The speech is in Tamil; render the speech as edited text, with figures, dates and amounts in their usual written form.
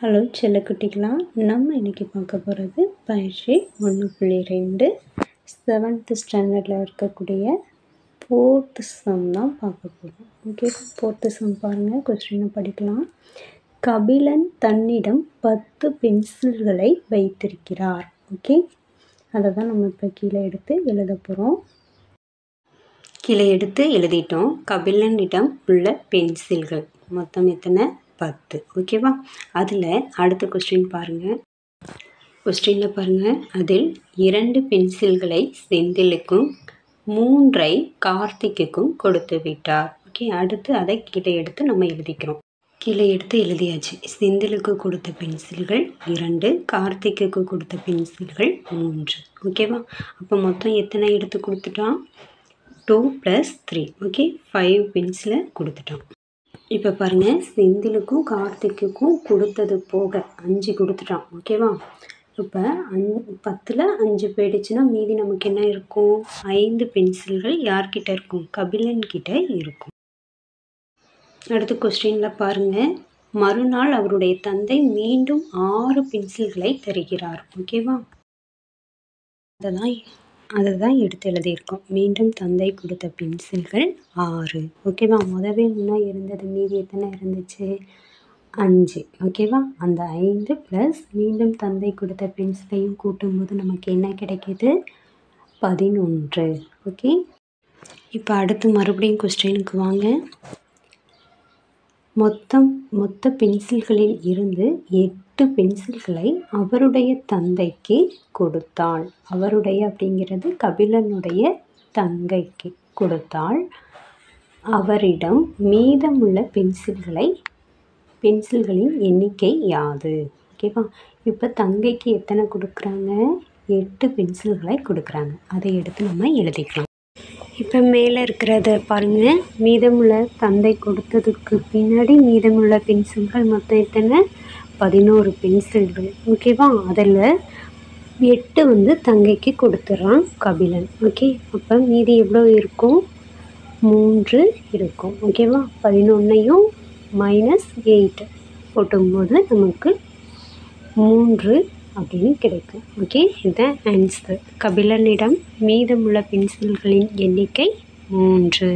ஹலோ செல்லக்குட்டிகளா, நம்ம இன்றைக்கி பார்க்க போகிறது பயிற்சி 1.2 7th ஸ்டாண்டர்டில் இருக்கக்கூடிய 4th சம் தான் பார்க்க போகிறோம். ஓகே, 4th சம் பாருங்கள். கொஸ்டினை படிக்கலாம். கபிலன் தன்னிடம் 10 பென்சில்களை வைத்திருக்கிறார். ஓகே, அதை தான் நம்ம இப்போ கீழே எடுத்து எழுத போகிறோம். கீழே எடுத்து எழுதிட்டோம். கபிலனிடம் உள்ள பென்சில்கள் மொத்தம் எத்தனை? 10. ஓகேவா? அதில் அடுத்த கொஸ்டின் பாருங்கள். கொஸ்டினில் பாருங்கள். அதில் 2 பென்சில்களை செந்திலுக்கும் 3 கார்த்திக்குக்கும் கொடுத்து விட்டார். ஓகே, அடுத்து அதை கீழே எடுத்து நம்ம எழுதிக்கிறோம். கீழே எடுத்து எழுதியாச்சு. செந்திலுக்கு கொடுத்த பென்சில்கள் 2, கார்த்திக்கு கொடுத்த பென்சில்கள் 3. ஓகேவா? அப்போ மொத்தம் எத்தனை எடுத்து கொடுத்துட்டான்? 2 + 3. ஓகே, 5 பென்சிலை கொடுத்துட்டான். இப்போ பாருங்கள், செந்திலுக்கும் கார்த்திக்குக்கும் கொடுத்தது போக 5 கொடுத்துட்டான். ஓகேவா? இப்போ 10ல் 5 போயிடுச்சுன்னா மீதி நமக்கு என்ன இருக்கும்? 5 பென்சில்கள் யார்கிட்ட இருக்கும்? கபிலன்கிட்ட இருக்கும். அடுத்த கொஸ்டினில் பாருங்கள். மறுநாள் அவருடைய தந்தை மீண்டும் 6 பென்சில்களை தருகிறார். ஓகேவா? அதை தான் எடுத்து எழுதியிருக்கோம். மீண்டும் தந்தை கொடுத்த பென்சில்கள் 6. ஓகேவா? முதவே முன்னே இருந்தது மீதி எத்தனை இருந்துச்சு? 5. ஓகேவா? அந்த 5 ப்ளஸ் மீண்டும் தந்தை கொடுத்த பென்சிலையும் கூட்டும்போது நமக்கு என்ன கிடைக்கிது? 11. ஓகே, இப்போ அடுத்து மறுபடியும் கொஸ்டினுக்கு வாங்க. மொத்த பென்சில்களில் இருந்து 8 பென்சில்களை அவருடைய தந்தைக்கு கொடுத்தாள். அவருடைய அப்படிங்கிறது கபிலனுடைய தங்கைக்கு கொடுத்தாள். அவரிடம் மீதமுள்ள பென்சில்களின் எண்ணிக்கை யாது? ஓகேவா? இப்போ தங்கைக்கு எத்தனை கொடுக்குறாங்க? 8 பென்சில்களை கொடுக்குறாங்க. அதை எடுத்து நம்ம எழுதிக்கலாம். இப்போ மேலே இருக்கிறத பாருங்கள். மீதமுள்ள தந்தை கொடுத்ததுக்கு பின்னாடி மீதமுள்ள பென்சில்கள் மொத்தம் எத்தனை? 11 பென்சில்கள். ஓகேவா? அதில் 8 தங்கைக்கு கொடுத்துட்றான் கபிலன். ஓகே, அப்போ மீதி எவ்வளோ இருக்கும்? 3 இருக்கும். ஓகேவா? 11ஐயும் -8 போட்டும்போது நமக்கு 3 அப்படின்னு கிடைக்கும். ஓகே, இதுதான் ஆன்சர். கபிலனிடம் மீதமுள்ள பென்சில்களின் எண்ணிக்கை 3.